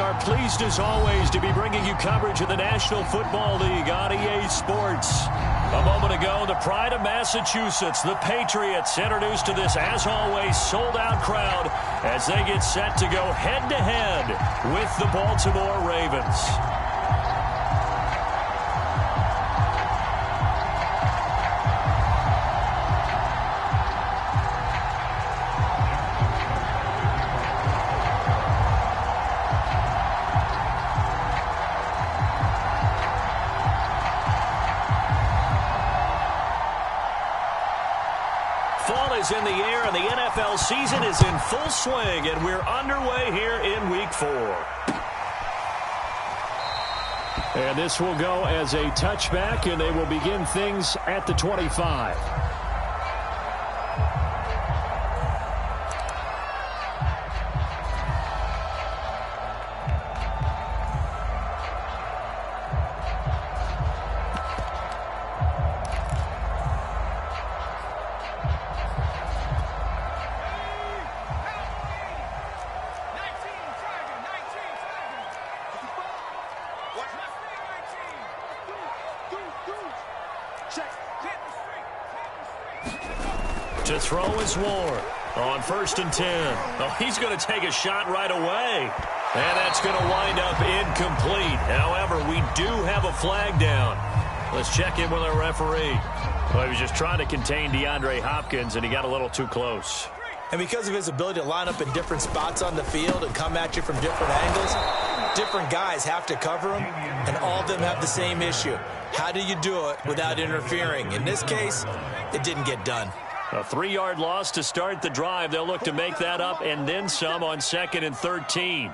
are pleased as always to be bringing you coverage of the National Football League on EA Sports. A moment ago, the pride of Massachusetts, the Patriots, introduced to this, as always, sold-out crowd as they get set to go head-to-head with the Baltimore Ravens. Fall is in the air, and the NFL season is in full swing, and we're underway here in Week 4. And this will go as a touchback, and they will begin things at the 25. To throw is Ward on 1st and 10. Oh, he's going to take a shot right away. And that's going to wind up incomplete. However, we do have a flag down. Let's check in with our referee. Well, he was just trying to contain DeAndre Hopkins, and he got a little too close. And because of his ability to line up in different spots on the field and come at you from different angles, different guys have to cover him, and all of them have the same issue. How do you do it without interfering? In this case, it didn't get done. A 3-yard loss to start the drive. They'll look to make that up and then some on 2nd and 13.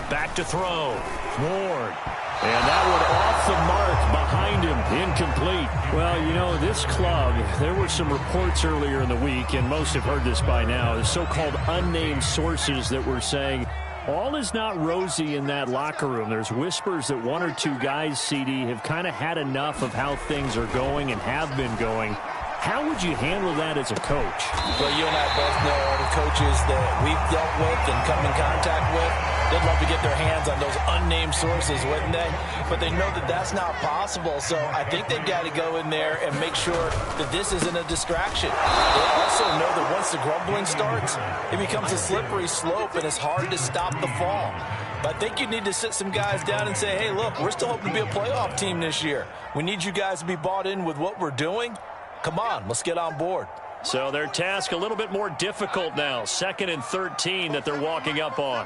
Back to throw. Ward. And that one off the mark behind him. Incomplete. Well, you know, this club, there were some reports earlier in the week, and most have heard this by now, the so-called unnamed sources that were saying all is not rosy in that locker room. There's whispers that 1 or 2 guys, CD, have kind of had enough of how things are going and have been going. How would you handle that as a coach? Well, you and I both know all the coaches that we've dealt with and come in contact with. They'd love to get their hands on those unnamed sources, wouldn't they? But they know that that's not possible, so I think they've got to go in there and make sure that this isn't a distraction. They also know that once the grumbling starts, it becomes a slippery slope, and it's hard to stop the fall. But I think you need to sit some guys down and say, hey, look, we're still hoping to be a playoff team this year. We need you guys to be bought in with what we're doing. Come on, let's get on board. So their task a little bit more difficult now. 2nd and 13 that they're walking up on.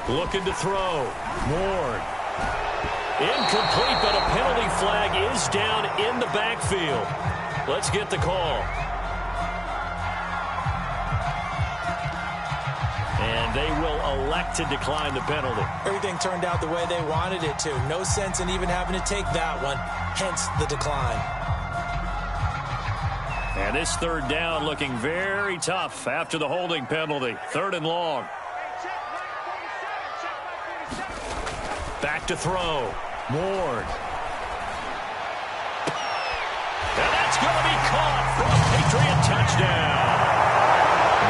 Looking to throw. Ward. Incomplete, but a penalty flag is down in the backfield. Let's get the call. And they will elect to decline the penalty. Everything turned out the way they wanted it to. No sense in even having to take that one, hence the decline. And this 3rd down looking very tough after the holding penalty. 3rd and long. Back to throw. Ward. And that's going to be caught for a Patriot touchdown.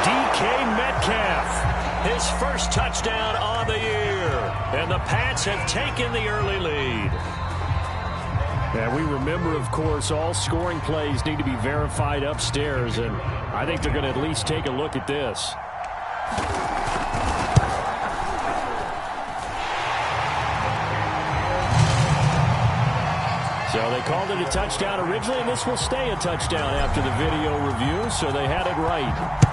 DK Metcalf. His first touchdown on the year. And the Pats have taken the early lead. And we remember, of course, all scoring plays need to be verified upstairs. And I think they're going to at least take a look at this. So they called it a touchdown originally, and this will stay a touchdown after the video review. So they had it right.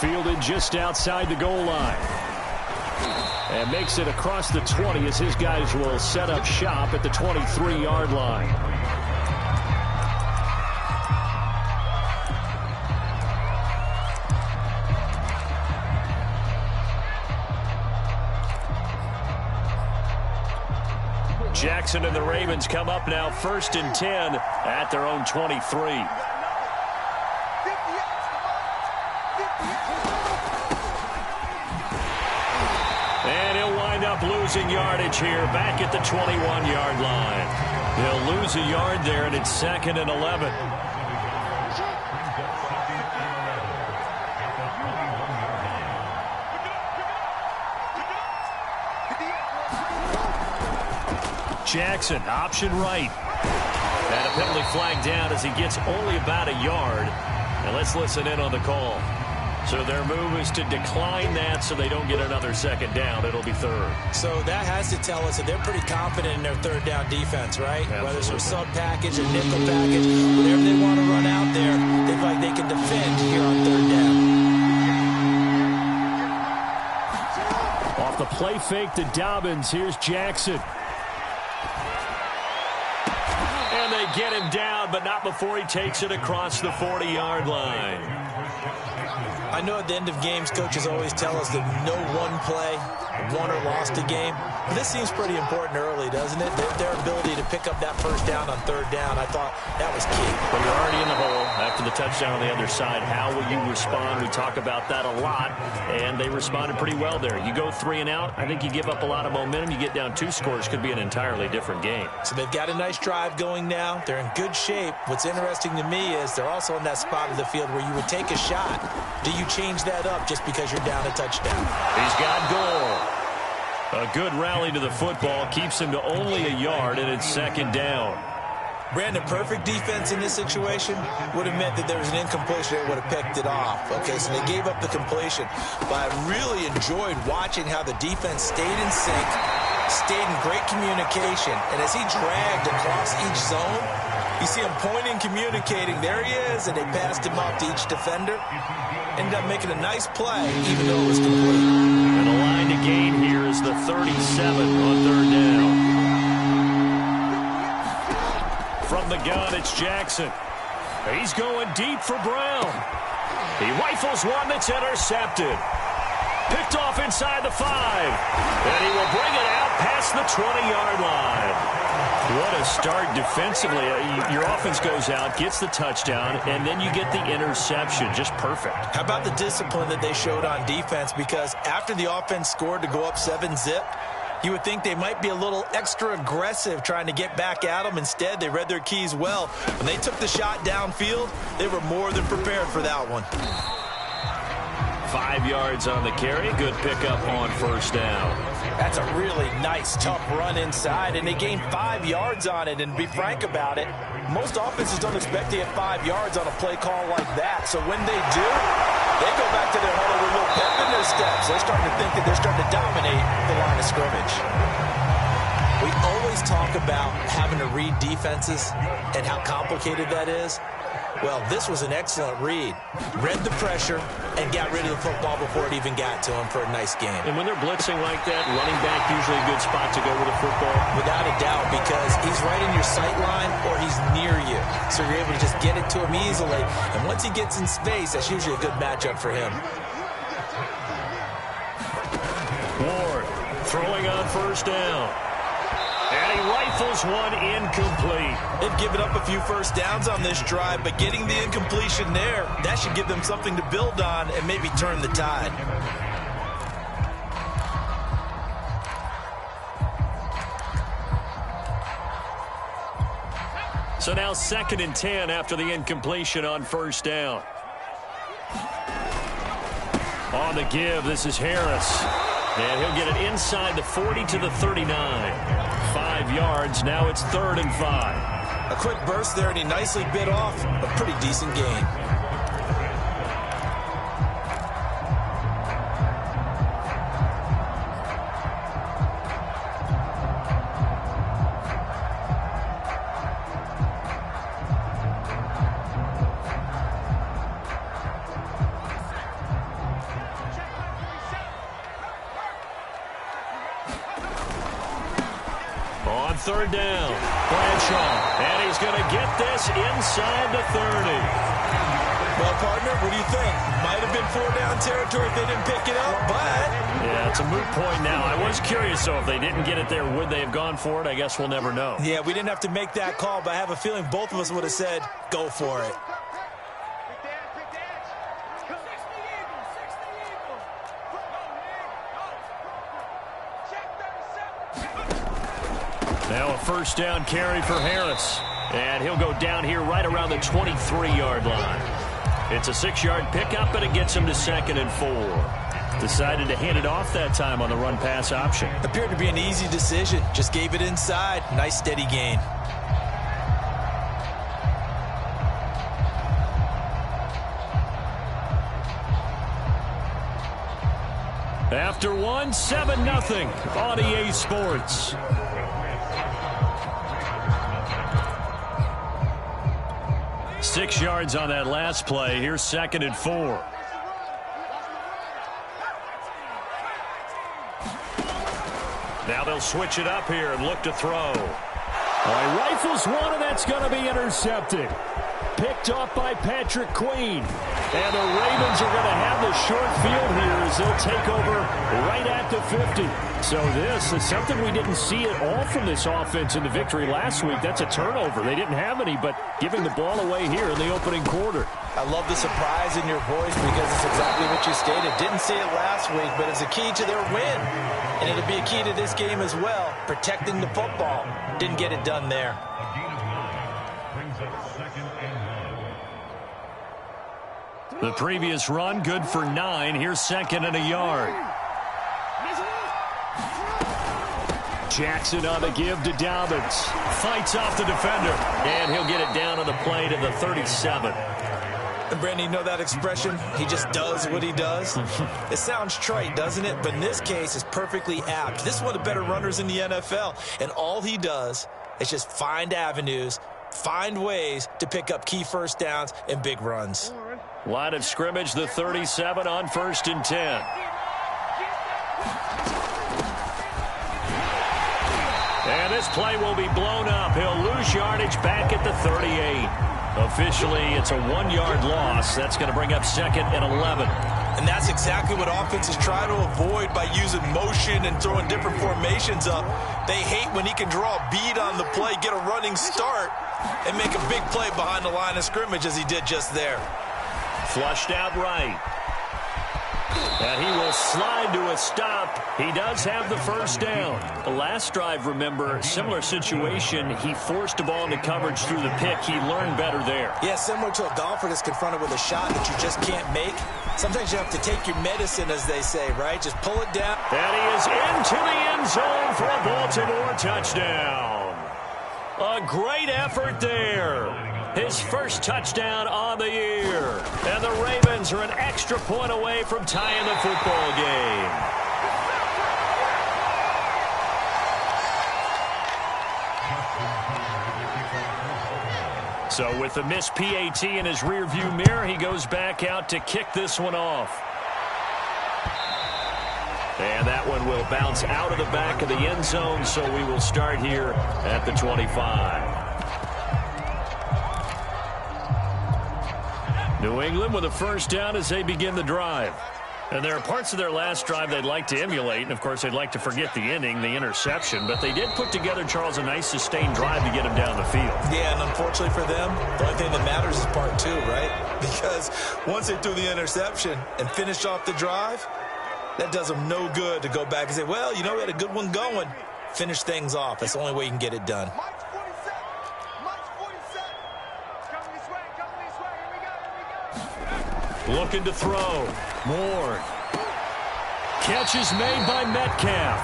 Fielded just outside the goal line. And makes it across the 20 as his guys will set up shop at the 23-yard line. Jackson and the Ravens come up now 1st and 10 at their own 23. And he'll wind up losing yardage here back at the 21-yard line. He'll lose a yard there, and it's 2nd and 11. Jackson, option right. And a penalty flag down as he gets only about a yard. And let's listen in on the call. So their move is to decline that so they don't get another 2nd down. It'll be 3rd. So that has to tell us that they're pretty confident in their 3rd down defense, right? Absolutely. Whether it's a sub package or nickel package, whatever they want to run out there, they feel like they can defend here on 3rd down. Off the play fake to Dobbins, here's Jackson. And they get him down, but not before he takes it across the 40-yard line. I know at the end of games, coaches always tell us that no one play won or lost a game. But this seems pretty important early, doesn't it? Their ability to pick up that 1st down on 3rd down, I thought that was key. When you're already in the hole after the touchdown on the other side, how will you respond? We talk about that a lot, and they responded pretty well there. You go 3 and out, I think you give up a lot of momentum. You get down 2 scores, could be an entirely different game. So they've got a nice drive going now. They're in good shape. What's interesting to me is they're also in that spot of the field where you would take a shot. Do you change that up just because you're down a touchdown? He's got goal. A good rally to the football keeps him to only a yard, and it's 2nd down. Brandon, perfect defense in this situation would have meant that there was an incompletion that would have picked it off. Okay, so they gave up the completion. But I really enjoyed watching how the defense stayed in sync, stayed in great communication, and as he dragged across each zone, you see him pointing, communicating. There he is, and they passed him off to each defender. Ended up making a nice play, even though it was complete. And the line to gain here is the 37 on 3rd down. From the gun, it's Jackson. He's going deep for Brown. He rifles one that's intercepted. Picked off inside the 5. And he will bring it out past the 20-yard line. What a start defensively. Your offense goes out, gets the touchdown, and then you get the interception. Just perfect. How about the discipline that they showed on defense? Because after the offense scored to go up 7-zip, you would think they might be a little extra aggressive trying to get back at them. Instead, they read their keys well. When they took the shot downfield, they were more than prepared for that one. 5 yards on the carry. Good pickup on 1st down. That's a really nice, tough run inside, and they gained 5 yards on it. And to be frank about it, most offenses don't expect to get 5 yards on a play call like that. So when they do, they go back to their huddle with a little pep in their steps. They're starting to think that they're starting to dominate the line of scrimmage. We always talk about having to read defenses and how complicated that is. Well, this was an excellent read. Read the pressure and got rid of the football before it even got to him for a nice game. And when they're blitzing like that, running back usually a good spot to go with the football. Without a doubt, because he's right in your sight line or he's near you. So you're able to just get it to him easily. And once he gets in space, that's usually a good matchup for him. Ward throwing on 1st down. And he rifles one incomplete. They've given up a few 1st downs on this drive, but getting the incompletion there, that should give them something to build on and maybe turn the tide. So now 2nd and 10 after the incompletion on 1st down. On the give, this is Harris. And he'll get it inside the 40 to the 39. 5 yards, now it's 3rd and 5. A quick burst there, and he nicely bit off a pretty decent gain. On 3rd down, Bradshaw, and he's going to get this inside the 30. Well, partner, what do you think? Might have been 4-down territory if they didn't pick it up, but... Yeah, it's a moot point now. I was curious, so if they didn't get it there, would they have gone for it? I guess we'll never know. Yeah, we didn't have to make that call, but I have a feeling both of us would have said, go for it. Now a first down carry for Harris. And he'll go down here right around the 23-yard line. It's a 6-yard pickup, and it gets him to 2nd and 4. Decided to hand it off that time on the run-pass option. Appeared to be an easy decision. Just gave it inside. Nice steady gain. After one, 7-0 on EA Sports. Six yards on that last play. Here's 2nd and 4. Now they'll switch it up here and look to throw. He rifles one, and that's going to be intercepted. Picked off by Patrick Queen. And the Ravens are going to have the short field here as they'll take over right at the 50. So this is something we didn't see at all from this offense in the victory last week. That's a turnover. They didn't have any, but giving the ball away here in the opening quarter. I love the surprise in your voice because it's exactly what you stated. Didn't see it last week, but it's a key to their win. And it'll be a key to this game as well, protecting the football. Didn't get it done there. The previous run, good for 9. Here's 2nd and a yard. Jackson on the give to Dobbins. Fights off the defender. And he'll get it down on the play to the 37. And Brandon, you know that expression? He just does what he does. It sounds trite, doesn't it? But in this case, it's perfectly apt. This is one of the better runners in the NFL. And all he does is just find avenues, find ways to pick up key first downs and big runs. Line of scrimmage, the 37 on 1st and 10. And this play will be blown up. He'll lose yardage back at the 38. Officially, it's a 1-yard loss. That's going to bring up 2nd and 11. And that's exactly what offenses try to avoid by using motion and throwing different formations up. They hate when he can draw a bead on the play, get a running start, and make a big play behind the line of scrimmage as he did just there. Flushed out right. And he will slide to a stop. He does have the first down. The last drive, remember, similar situation. He forced the ball into coverage through the pick. He learned better there. Yeah, similar to a golfer that's confronted with a shot that you just can't make. Sometimes you have to take your medicine, as they say, right? Just pull it down. And he is into the end zone for a Baltimore touchdown. A great effort there. His first touchdown on the year. And the Ravens are an extra point away from tying the football game. So with the missed PAT in his rearview mirror, he goes back out to kick this one off. And that one will bounce out of the back of the end zone, so we will start here at the 25. New England with a first down as they begin the drive. And there are parts of their last drive they'd like to emulate, and of course they'd like to forget the inning, the interception, but they did put together, Charles, a nice sustained drive to get him down the field. Yeah, and unfortunately for them, the only thing that matters is part 2, right? Because once they threw the interception and finished off the drive, that does them no good to go back and say, well, you know, we had a good one going. Finish things off. That's the only way you can get it done. Looking to throw. Moore. Catch is made by Metcalf.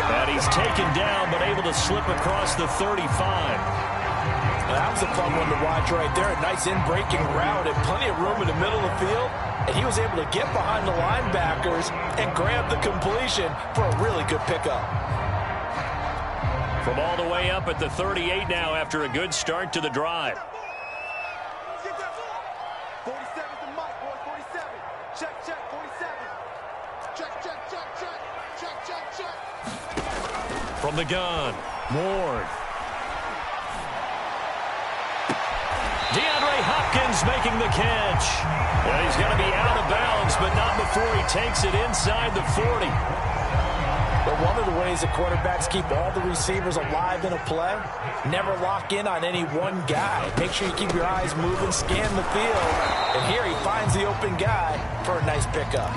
And he's taken down, but able to slip across the 35. Well, that was a fun one to watch right there. A nice in-breaking route and plenty of room in the middle of the field. And he was able to get behind the linebackers and grab the completion for a really good pickup. From all the way up at the 38 now after a good start to the drive. From the gun, Ward. DeAndre Hopkins making the catch. And he's going to be out of bounds, but not before he takes it inside the 40. But one of the ways that quarterbacks keep all the receivers alive in a play, never lock in on any one guy. Make sure you keep your eyes moving, scan the field. And here he finds the open guy for a nice pickup.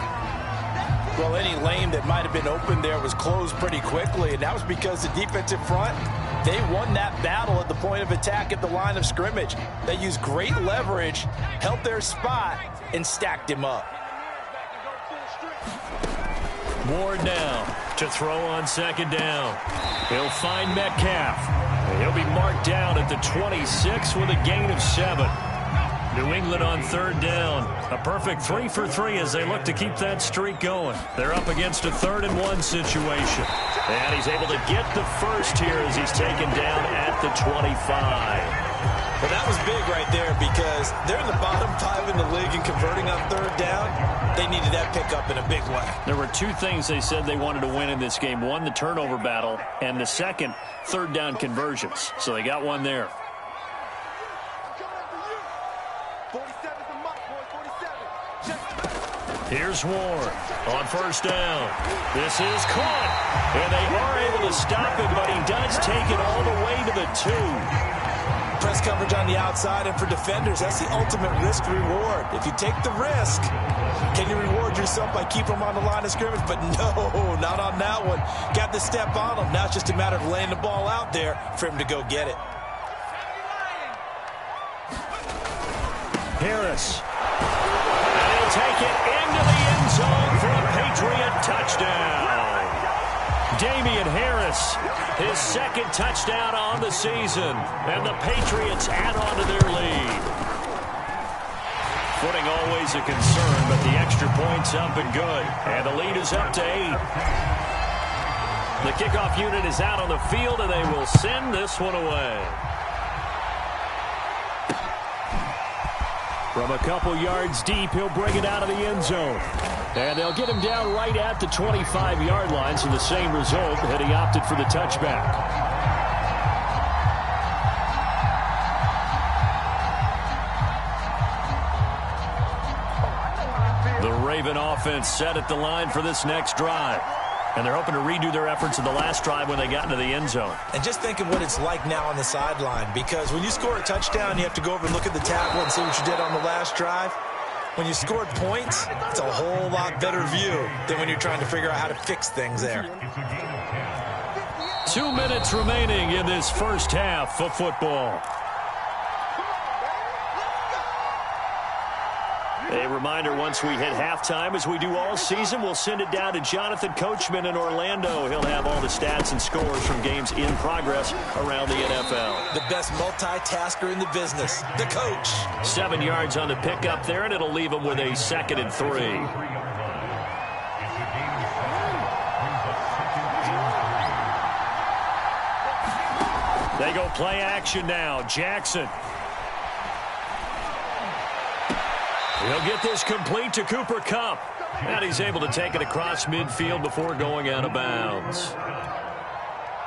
Well, any lane that might have been open there was closed pretty quickly, and that was because the defensive front, they won that battle at the point of attack at the line of scrimmage. They used great leverage, held their spot, and stacked him up. Ward now to throw on second down. He'll find Metcalf. He'll be marked down at the 26 with a gain of 7. New England on third down. A perfect 3 for 3 as they look to keep that streak going. They're up against a 3rd and 1 situation. And he's able to get the first here as he's taken down at the 25. Well, that was big right there because they're in the bottom 5 in the league and converting on third down. They needed that pickup in a big way. There were 2 things they said they wanted to win in this game. One, the turnover battle, and the second, third down conversions. So they got one there. Here's Ward on first down. This is caught, and they are able to stop him, but he does take it all the way to the 2. Press coverage on the outside, and for defenders, that's the ultimate risk-reward. If you take the risk, can you reward yourself by keeping them on the line of scrimmage? But no, not on that one. Got the step on him. Now it's just a matter of laying the ball out there for him to go get it. Harris. And he'll take it into the end zone for a Patriot touchdown. Damian Harris, his 2nd touchdown on the season, and the Patriots add on to their lead. Footing always a concern, but the extra point's up and good, and the lead is up to 8. The kickoff unit is out on the field, and they will send this one away. From a couple yards deep, he'll bring it out of the end zone. And they'll get him down right at the 25-yard line, so the same result had he opted for the touchback. The Raven offense set at the line for this next drive. And they're hoping to redo their efforts in the last drive when they got into the end zone. And just think of what it's like now on the sideline, because when you score a touchdown, you have to go over and look at the tablet and see what you did on the last drive. When you scored points, it's a whole lot better view than when you're trying to figure out how to fix things there. 2 minutes remaining in this first half of football. A reminder, once we hit halftime, as we do all season, we'll send it down to Jonathan Coachman in Orlando. He'll have all the stats and scores from games in progress around the NFL. The best multitasker in the business, the coach. 7 yards on the pickup there, and it'll leave him with a 2nd and 3. They go play action now. Jackson. He'll get this complete to Cooper Kupp. And he's able to take it across midfield before going out of bounds.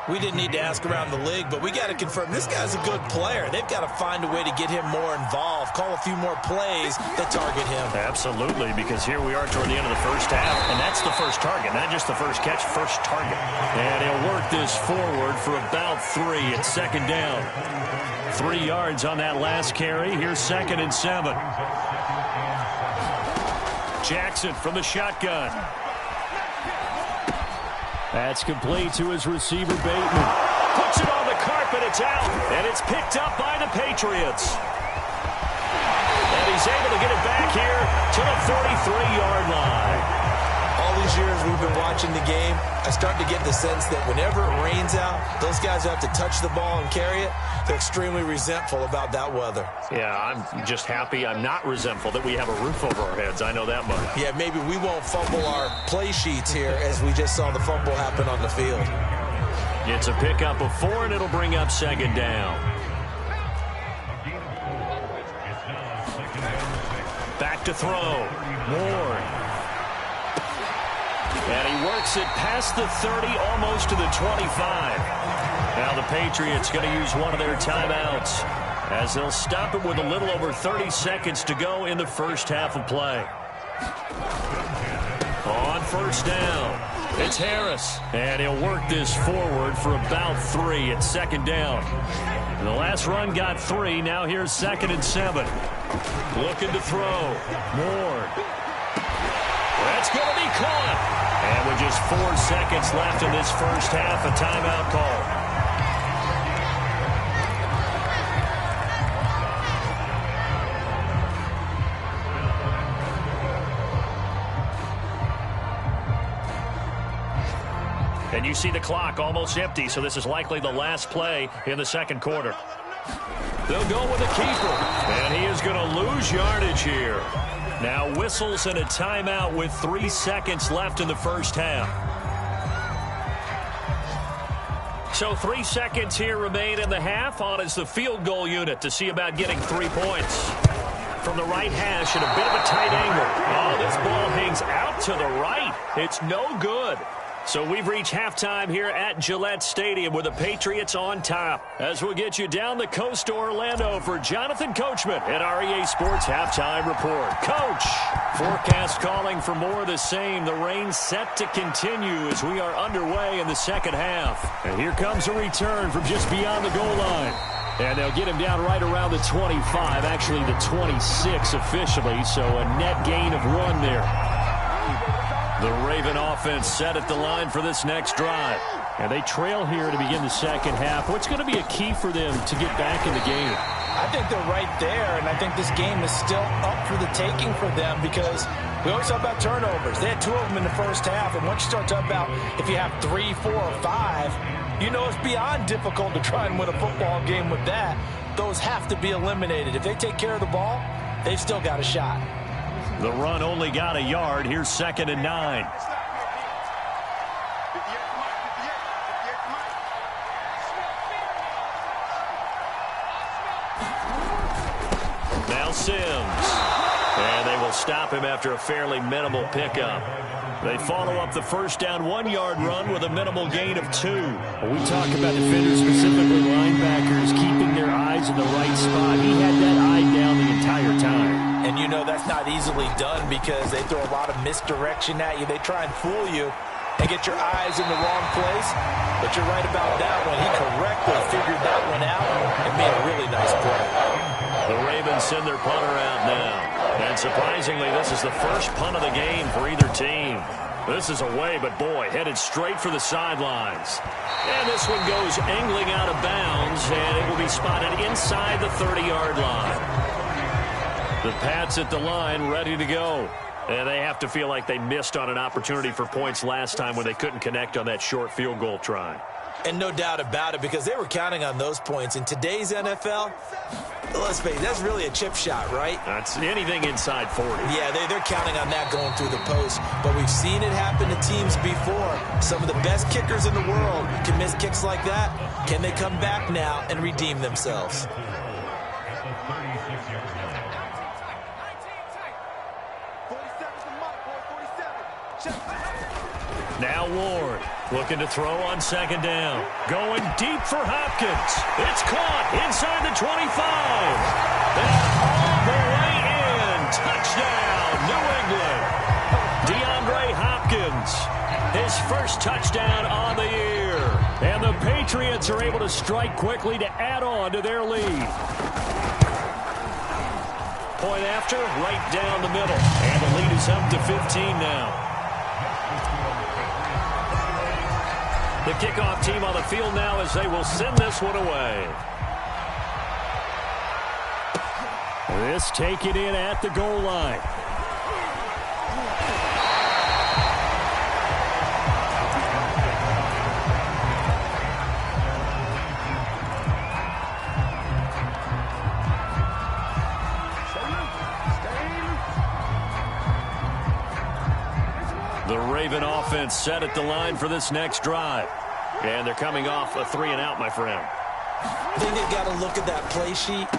We didn't need to ask around the league, but we got to confirm this guy's a good player. They've got to find a way to get him more involved, call a few more plays that target him. Absolutely, because here we are toward the end of the first half, and that's the first target, not just the first catch, first target. And he'll work this forward for about 3 at 2nd down. 3 yards on that last carry. Here's 2nd and 7. Jackson from the shotgun. That's complete to his receiver, Bateman. Puts it on the carpet, it's out, and it's picked up by the Patriots. And he's able to get it back here to the 43-yard line. All these years we've been watching the game, I start to get the sense that whenever it rains out, those guys who have to touch the ball and carry it, they're extremely resentful about that weather. Yeah, I'm just happy I'm not resentful that we have a roof over our heads. I know that much. Yeah, maybe we won't fumble our play sheets here as we just saw the fumble happen on the field. It's a pickup of 4, and it'll bring up 2nd down. Back to throw. Ward. And he works it past the 30, almost to the 25. Now the Patriots going to use one of their timeouts as they'll stop it with a little over 30 seconds to go in the first half of play. On first down, it's Harris. And he'll work this forward for about 3 at 2nd down. The last run got 3. Now here's 2nd and 7. Looking to throw. Ward. That's going to be caught. just 4 seconds left in this first half. A timeout call. And you see the clock almost empty, so this is likely the last play in the second quarter. They'll go with a keeper, and he is going to lose yardage here. Now whistles and a timeout with 3 seconds left in the first half. So 3 seconds here remain in the half. On is the field goal unit to see about getting 3 points. From the right hash at a bit of a tight angle. Oh, this ball hangs out to the right. It's no good. So we've reached halftime here at Gillette Stadium with the Patriots on top. As we'll get you down the coast to Orlando for Jonathan Coachman at REA Sports Halftime Report. Coach, forecast calling for more of the same. The rain set to continue as we are underway in the second half. And here comes a return from just beyond the goal line. And they'll get him down right around the 25, actually the 26 officially, so a net gain of 1 there. The Raven offense set at the line for this next drive. And they trail here to begin the second half. What's going to be a key for them to get back in the game? I think they're right there, and I think this game is still up for the taking for them because we always talk about turnovers. They had 2 of them in the first half, and once you start talking about if you have 3, 4, or 5, you know it's beyond difficult to try and win a football game with that. Those have to be eliminated. If they take care of the ball, they've still got a shot. The run only got a yard. Here's 2nd and 9. Now Sims. And they will stop him after a fairly minimal pickup. They follow up the first down 1-yard run with a minimal gain of 2. We talk about defenders, specifically linebackers, keeping their eyes in the right spot. He had that eye down the entire time. And you know that's not easily done because they throw a lot of misdirection at you. They try and fool you and get your eyes in the wrong place. But you're right about that one. He correctly figured that one out and made a really nice play. The Ravens send their punter out now. And surprisingly, this is the first punt of the game for either team. This is away, but boy, headed straight for the sidelines. And this one goes angling out of bounds, and it will be spotted inside the 30-yard line. The Pats at the line, ready to go. And they have to feel like they missed on an opportunity for points last time when they couldn't connect on that short field goal try. And no doubt about it, because they were counting on those points. In today's NFL, let's face it, that's really a chip shot, right? That's anything inside 40. Yeah, they're counting on that going through the post. But we've seen it happen to teams before. Some of the best kickers in the world can miss kicks like that. Can they come back now and redeem themselves? Now Ward looking to throw on 2nd down. Going deep for Hopkins. It's caught inside the 25. And all the way in. Touchdown, New England. DeAndre Hopkins, his first touchdown on the year. And the Patriots are able to strike quickly to add on to their lead. Point after, right down the middle. And the lead is up to 15 now. The kickoff team on the field now as they will send this one away. This taken in at the goal line. The Raven offense set at the line for this next drive. And they're coming off a 3-and-out, my friend. I think they've got to look at that play sheet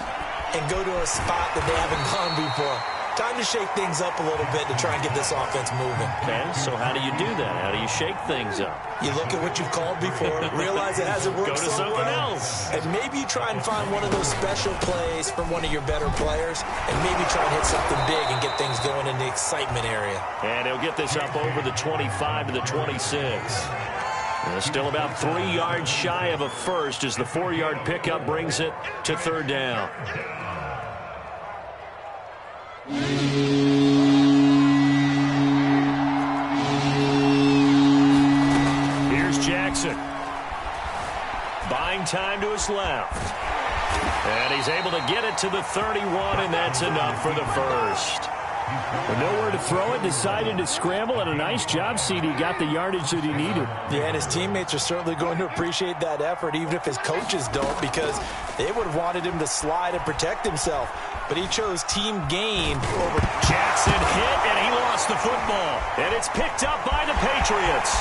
and go to a spot that they haven't gone before. Time to shake things up a little bit to try and get this offense moving. Okay, so how do you do that? How do you shake things up? You look at what you've called before, realize it hasn't worked Go to so something well, else. and maybe you try and find one of those special plays from one of your better players, and maybe try and hit something big and get things going in the excitement area. And he'll get this up over the 25 to the 26. And still about 3 yards shy of a first as the 4-yard pickup brings it to 3rd down. time to his left. And he's able to get it to the 31, and that's enough for the first. With nowhere to throw it, decided to scramble, and a nice job, CD. Got the yardage that he needed. Yeah, and his teammates are certainly going to appreciate that effort, even if his coaches don't, because they would have wanted him to slide and protect himself. But he chose team gain over. Jackson hit, and he lost the football. And it's picked up by the Patriots.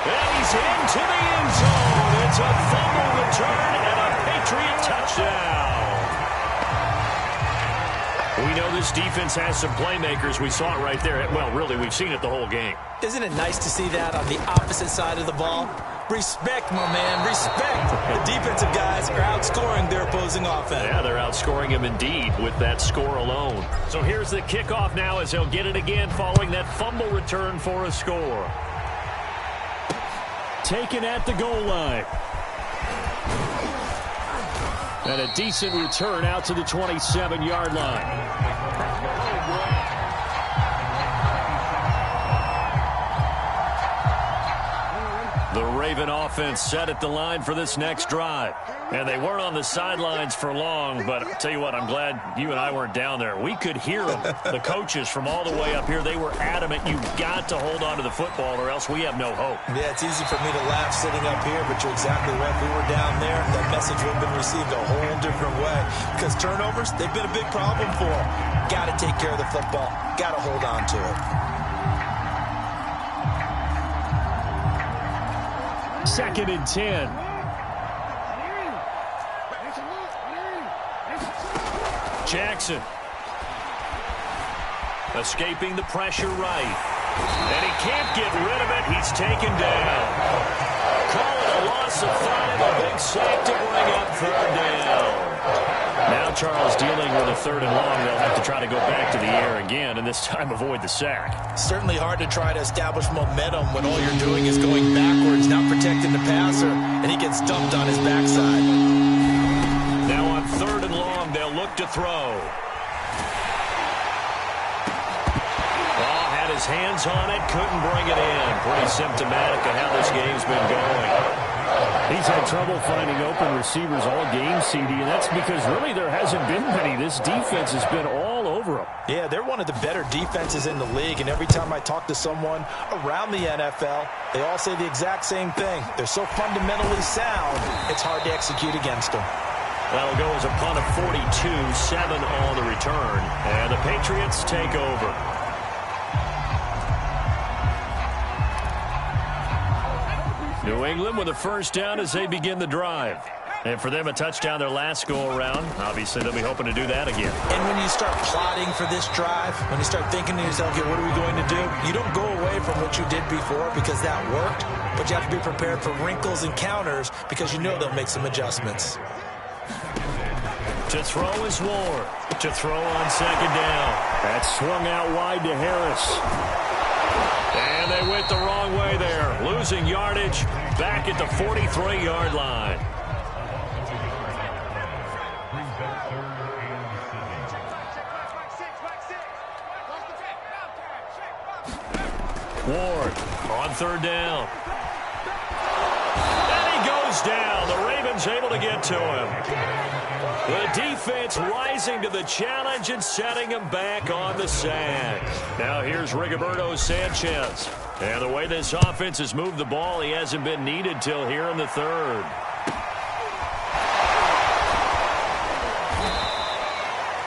And he's into the end zone. It's a fumble return and a Patriot touchdown. We know this defense has some playmakers. We saw it right there. Well, really, we've seen it the whole game. Isn't it nice to see that on the opposite side of the ball? Respect, my man, respect. The defensive guys are outscoring their opposing offense. Yeah, they're outscoring him indeed with that score alone. So here's the kickoff now as he'll get it again following that fumble return for a score. Taken at the goal line. And a decent return out to the 27-yard line. The Raven offense set at the line for this next drive. And they weren't on the sidelines for long, but I'll tell you what, I'm glad you and I weren't down there. We could hear them. The coaches from all the way up here, they were adamant. You've got to hold on to the football or else we have no hope. Yeah, it's easy for me to laugh sitting up here, but you're exactly right. If we were down there, that message would have been received a whole different way. Because turnovers, they've been a big problem for them. Got to take care of the football. Got to hold on to it. Second and 10. Jackson. Escaping the pressure right. And he can't get rid of it. He's taken down. Call it a loss of 5. A big sack to bring up third down. Now Charles dealing with a third and long. They'll have to try to go back to the air again, and this time avoid the sack. Certainly hard to try to establish momentum when all you're doing is going backwards, not protecting the passer, and he gets dumped on his backside. Now on third and long, they'll look to throw. Had his hands on it, couldn't bring it in. Pretty symptomatic of how this game's been going. He's had trouble finding open receivers all game, CD, and that's because really there hasn't been many. This defense has been all over him. Yeah, they're one of the better defenses in the league, and every time I talk to someone around the NFL, they all say the exact same thing. They're so fundamentally sound, it's hard to execute against them. That'll go as a punt of 42, 7 on the return, and the Patriots take over. New England with a first down as they begin the drive. And for them, a touchdown their last go-around. Obviously, they'll be hoping to do that again. And when you start plotting for this drive, when you start thinking to yourself, okay, what are we going to do? You don't go away from what you did before because that worked, but you have to be prepared for wrinkles and counters because you know they'll make some adjustments. To throw is Ward. To throw on second down. That swung out wide to Harris. And they went the wrong way there. Losing yardage back at the 43-yard line. Ward on third down. And he goes down. The Ravens able to get to him. The defense rising to the challenge and setting him back on the sack. Now here's Rigoberto Sanchez. And the way this offense has moved the ball, he hasn't been needed till here in the third.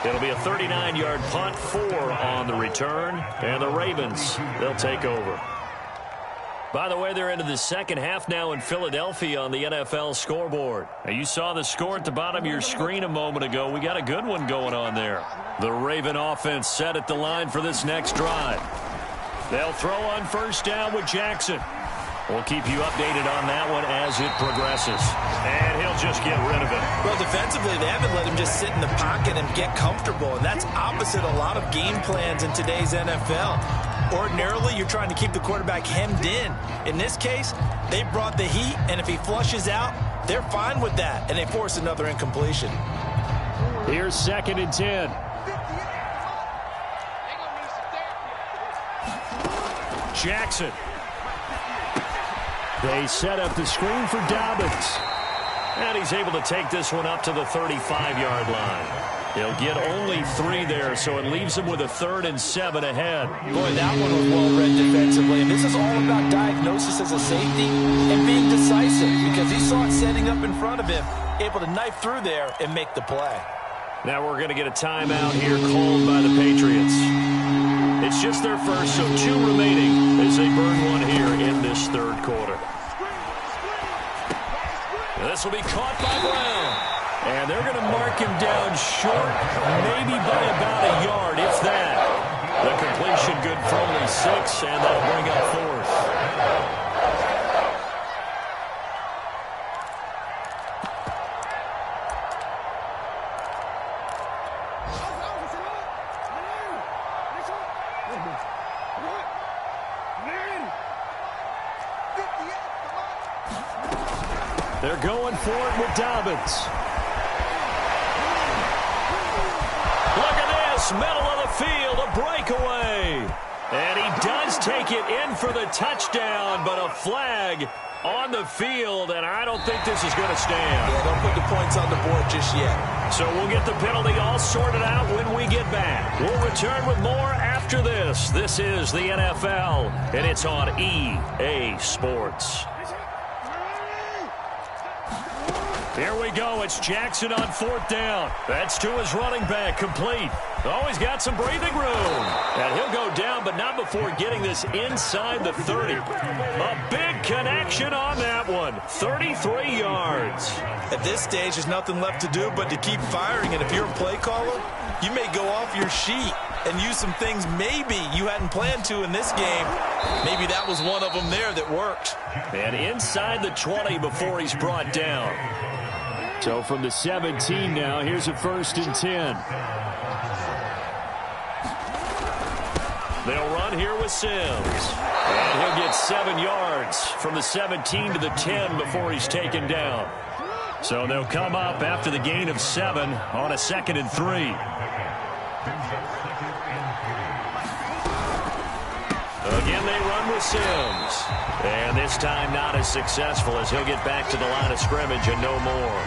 It'll be a 39-yard punt, 4 on the return. And the Ravens, they'll take over. By the way, they're into the second half now in Philadelphia on the NFL scoreboard. Now, you saw the score at the bottom of your screen a moment ago. We got a good one going on there. The Raven offense set at the line for this next drive. They'll throw on first down with Jackson. We'll keep you updated on that one as it progresses. And he'll just get rid of it. Well, defensively, they haven't let him just sit in the pocket and get comfortable. And that's opposite a lot of game plans in today's NFL. Ordinarily, you're trying to keep the quarterback hemmed in. In this case, they brought the heat, and if he flushes out, they're fine with that, and they force another incompletion. Here's second and 10. Jackson. They set up the screen for Dobbins. And he's able to take this one up to the 35-yard line. He'll get only 3 there, so it leaves him with a 3rd and 7 ahead. Boy, that one was well read defensively. And this is all about diagnosis as a safety and being decisive because he saw it setting up in front of him, able to knife through there and make the play. Now we're going to get a timeout here called by the Patriots. It's just their first, so 2 remaining as they burn one here in this 3rd quarter. This will be caught by Brown. And they're going to mark him down short, maybe by about a yard, if that. The completion good for only 6, and that'll bring up 4th. They're going for it with Dobbins. Look at this, middle of the field, a breakaway. And he does take it in for the touchdown, but a flag on the field, and I don't think this is going to stand. Yeah, don't put the points on the board just yet. So we'll get the penalty all sorted out when we get back. We'll return with more after this. This is the NFL, and it's on EA Sports. Here we go. It's Jackson on 4th down. That's to his running back, complete. Oh, he's got some breathing room. And he'll go down, but not before getting this inside the 30. A big connection on that one. 33 yards. At this stage, there's nothing left to do but to keep firing. And if you're a play caller, you may go off your sheet and use some things maybe you hadn't planned to in this game. Maybe that was one of them there that worked. And inside the 20 before he's brought down. So from the 17 now, here's a 1st and 10. They'll run here with Sims. And he'll get 7 yards from the 17 to the 10 before he's taken down. So they'll come up after the gain of 7 on a 2nd and 3. Again, they run with Sims. And this time not as successful as he'll get back to the line of scrimmage and no more.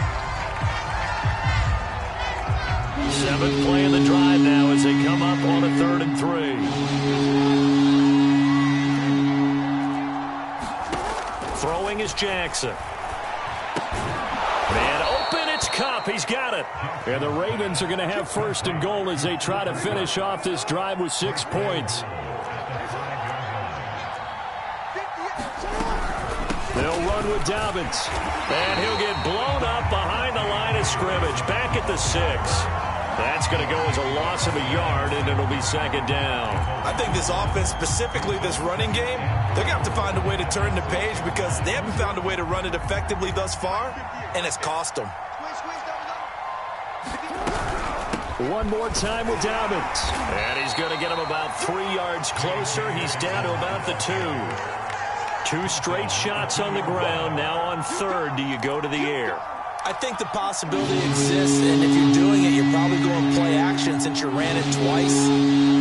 7th play of the drive now as they come up on a 3rd and 3. Throwing is Jackson. Man open, it's Kupp. He's got it. And the Ravens are going to have 1st and goal as they try to finish off this drive with 6 points. They'll run with Dobbins. And he'll get blown up behind the line of scrimmage. Back at the 6. That's going to go as a loss of a yard, and it'll be 2nd down. I think this offense, specifically this running game, they're going to have to find a way to turn the page because they haven't found a way to run it effectively thus far, and it's cost them. One more time with Dobbins. And he's going to get him about 3 yards closer. He's down to about the 2. 2 straight shots on the ground. Now on 3rd, do you go to the air? I think the possibility exists, and if you're doing it, you're probably going play action since you ran it twice.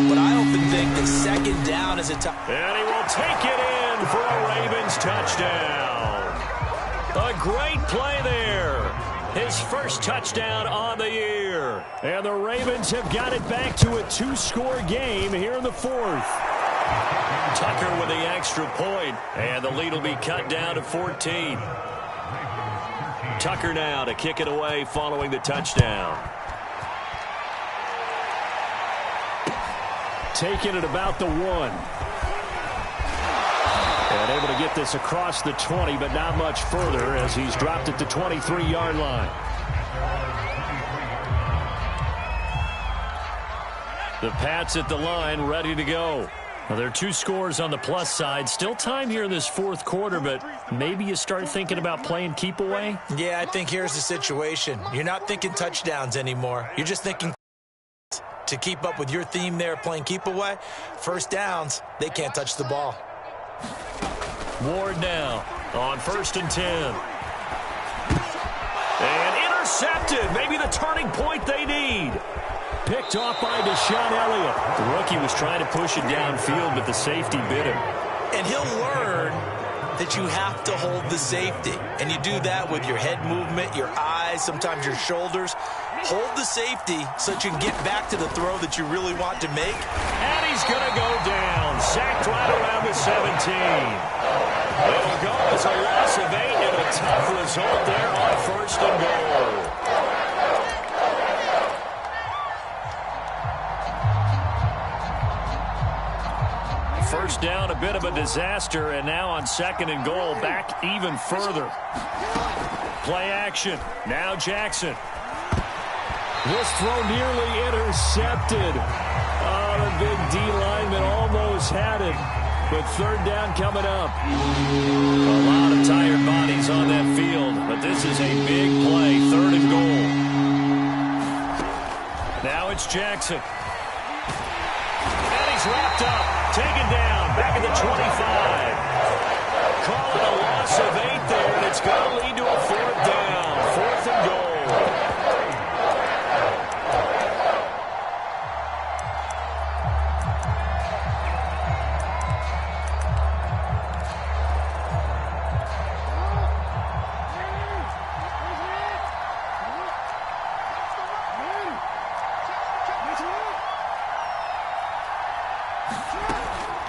But I don't think the 2nd down is a tough. And he will take it in for a Ravens touchdown. A great play there. His 1st touchdown on the year. And the Ravens have got it back to a 2-score game here in the 4th. Tucker with the extra point, and the lead will be cut down to 14. Tucker now to kick it away following the touchdown. Taking it about the 1. And able to get this across the 20, but not much further as he's dropped at the 23-yard line. The Pats at the line ready to go. Well, there are 2 scores on the plus side. Still time here in this 4th quarter, but maybe you start thinking about playing keep away? Yeah, I think here's the situation. You're not thinking touchdowns anymore. You're just thinking to keep up with your theme there, playing keep away. 1st downs, they can't touch the ball. Ward now on 1st and 10. And intercepted. Maybe the turning point they need. Picked off by Deshaun Elliott. The rookie was trying to push it downfield, but the safety bit him. And he'll learn that you have to hold the safety. And you do that with your head movement, your eyes, sometimes your shoulders. Hold the safety so that you can get back to the throw that you really want to make. And he's going to go down. Sacked right around the 17. It'll go as a loss of 8 and a tough result there on 1st and goal. First down, a bit of a disaster, and now on 2nd and goal, back even further. Play action. Now Jackson. This throw nearly intercepted. Oh, the big D lineman almost had it. But 3rd down coming up. A lot of tired bodies on that field, but this is a big play. 3rd and goal. Now it's Jackson. And he's wrapped up. Taken down. Back at the 25. Call it a loss of 8 there, and it's going to lead to a 4th down. 4th and goal.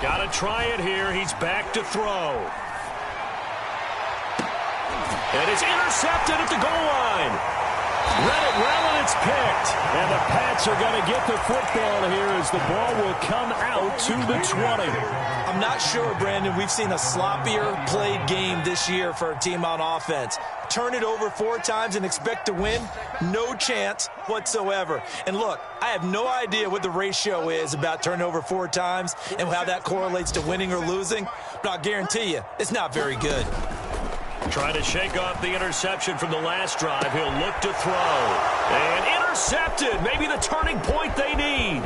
Got to try it here. He's back to throw. And it's intercepted at the goal line. Read it well, and it's picked. And the Pats are going to get the football here as the ball will come out to the 20. I'm not sure, Brandon, we've seen a sloppier played game this year for a team on offense. Turn it over 4 times and expect to win? No chance whatsoever. And look, I have no idea what the ratio is about turning over 4 times and how that correlates to winning or losing, but I'll guarantee you, it's not very good. Trying to shake off the interception from the last drive. He'll look to throw. And intercepted. Maybe the turning point they need.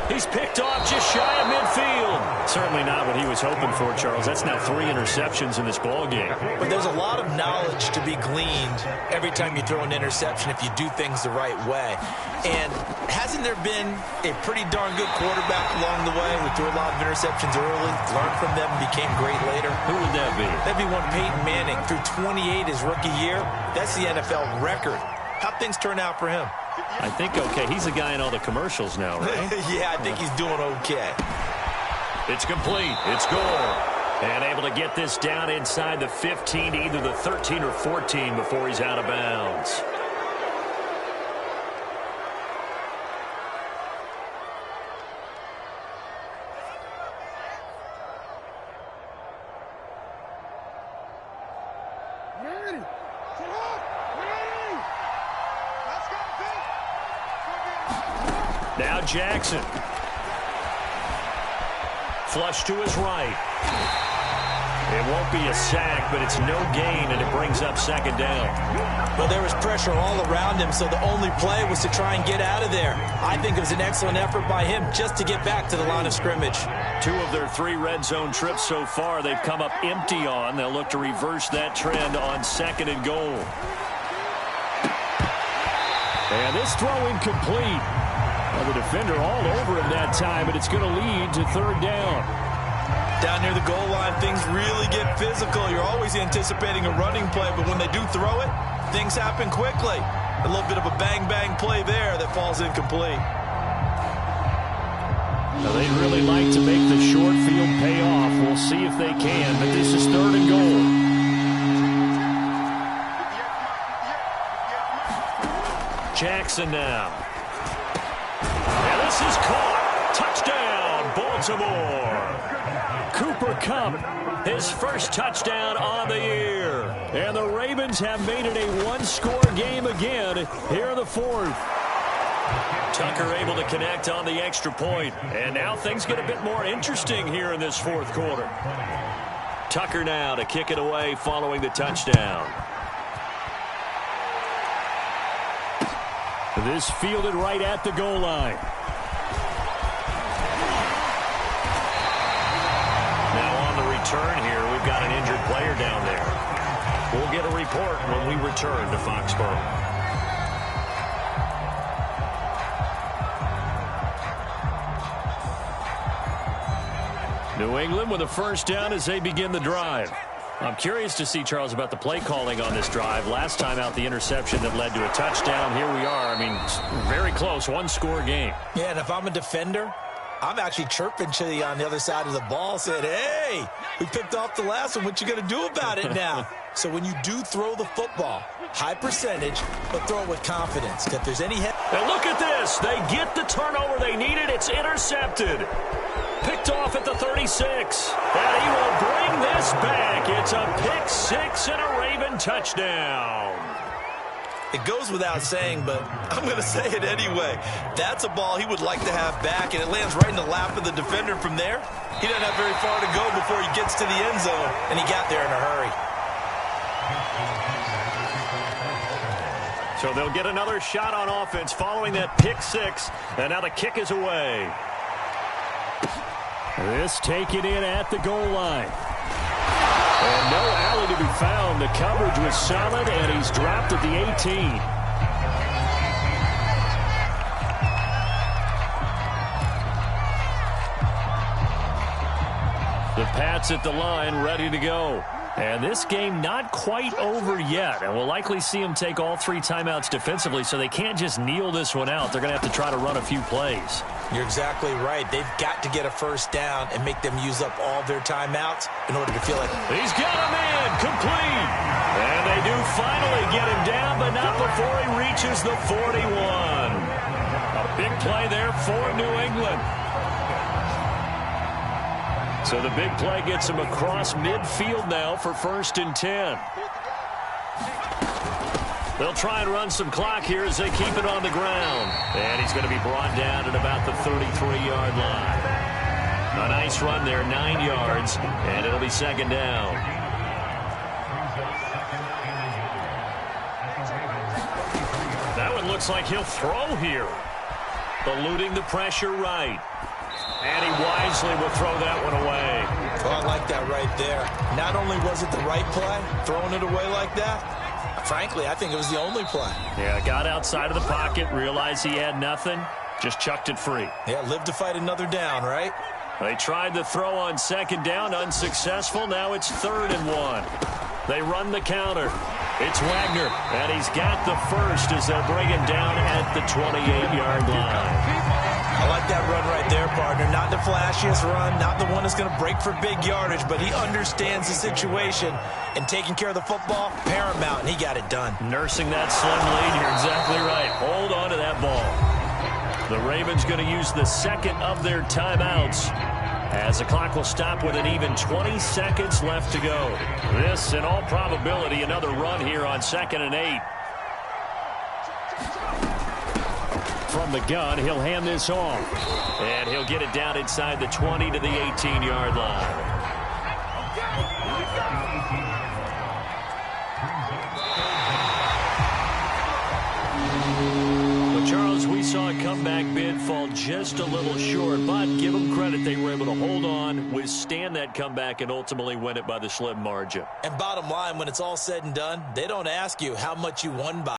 He's picked off just shy of midfield. Certainly not what he was hoping for, Charles. That's now 3 interceptions in this ball game. But there's a lot of knowledge to be gleaned every time you throw an interception if you do things the right way. And hasn't there been a pretty darn good quarterback along the way who threw a lot of interceptions early, learned from them, and became great later? Who would that be? That'd be one Peyton Manning. Threw 28 his rookie year. That's the NFL record. How'd things turn out for him? I think okay. He's the guy in all the commercials now, right? Yeah, I think he's doing okay. It's complete. It's goal. And able to get this down inside the 15 to either the 13 or 14 before he's out of bounds. Now Jackson. Flush to his right. It won't be a sack, but it's no gain, and it brings up 2nd down. Well, there was pressure all around him, so the only play was to try and get out of there. I think it was an excellent effort by him just to get back to the line of scrimmage. 2 of their 3 red zone trips so far, they've come up empty on. They'll look to reverse that trend on 2nd and goal. And this throw incomplete. Well, the defender all over him that time, but it's going to lead to 3rd down. Down near the goal line, things really get physical. You're always anticipating a running play, but when they do throw it, things happen quickly. A little bit of a bang-bang play there that falls incomplete. Now, they'd really like to make the short field pay off. We'll see if they can, but this is 3rd and goal. Jackson now. And this is caught. Touchdown, Baltimore. Cooper Kupp, his first touchdown on the year. And the Ravens have made it a 1-score game again here in the 4th. Tucker able to connect on the extra point. And now things get a bit more interesting here in this 4th quarter. Tucker now to kick it away following the touchdown. This fielded right at the goal line. Now on the return here, we've got an injured player down there. We'll get a report when we return to Foxborough. New England with a first down as they begin the drive. I'm curious to see, Charles, about the play calling on this drive. Last time out, the interception that led to a touchdown. Here we are. I mean, very close, one-score game. Yeah, and if I'm a defender, I'm actually chirping to you on the other side of the ball, saying, hey, we picked off the last one. What you going to do about it now? So when you do throw the football, high percentage, but throw it with confidence. If there's any head. And look at this. They get the turnover they needed. It's intercepted. Picked off at the 36. And he will bring this back. It's a pick six and a Raven touchdown. It goes without saying, but I'm going to say it anyway. That's a ball he would like to have back, and it lands right in the lap of the defender from there. He doesn't have very far to go before he gets to the end zone, and he got there in a hurry. So they'll get another shot on offense following that pick six, and now the kick is away. This taken in at the goal line. And no alley to be found. The coverage was solid, and he's dropped at the 18. The Pats at the line, ready to go. And this game not quite over yet. And we'll likely see them take all three timeouts defensively, so they can't just kneel this one out. They're going to have to try to run a few plays. You're exactly right. They've got to get a first down and make them use up all their timeouts in order to feel like. He's got him in, complete. And they do finally get him down, but not before he reaches the 41. A big play there for New England. So the big play gets him across midfield now for 1st and 10. They'll try and run some clock here as they keep it on the ground. And he's going to be brought down at about the 33-yard line. A nice run there, 9 yards, and it'll be 2nd down. That one looks like he'll throw here. Eluding the pressure right. And he wisely will throw that one away. Oh, I like that right there. Not only was it the right play, throwing it away like that, frankly, I think it was the only play. Yeah, got outside of the pocket, realized he had nothing, just chucked it free. Yeah, live to fight another down, right? They tried the throw on 2nd down, unsuccessful. Now it's 3rd and 1. They run the counter. It's Wagner, and he's got the first as they'll bring him down at the 28-yard line. I like that run right there, partner. Not the flashiest run, not the one that's going to break for big yardage, but he understands the situation, and taking care of the football, paramount, and he got it done. Nursing that slim lead, you're exactly right. Hold on to that ball. The Ravens going to use the second of their timeouts as the clock will stop with an even 20 seconds left to go. This, in all probability, another run here on 2nd and 8. From the gun, he'll hand this off. And he'll get it down inside the 20 to the 18-yard line. Well, Charles, we saw a comeback bid fall just a little short, but give them credit. They were able to hold on, withstand that comeback, and ultimately win it by the slim margin. And bottom line, when it's all said and done, they don't ask you how much you won by.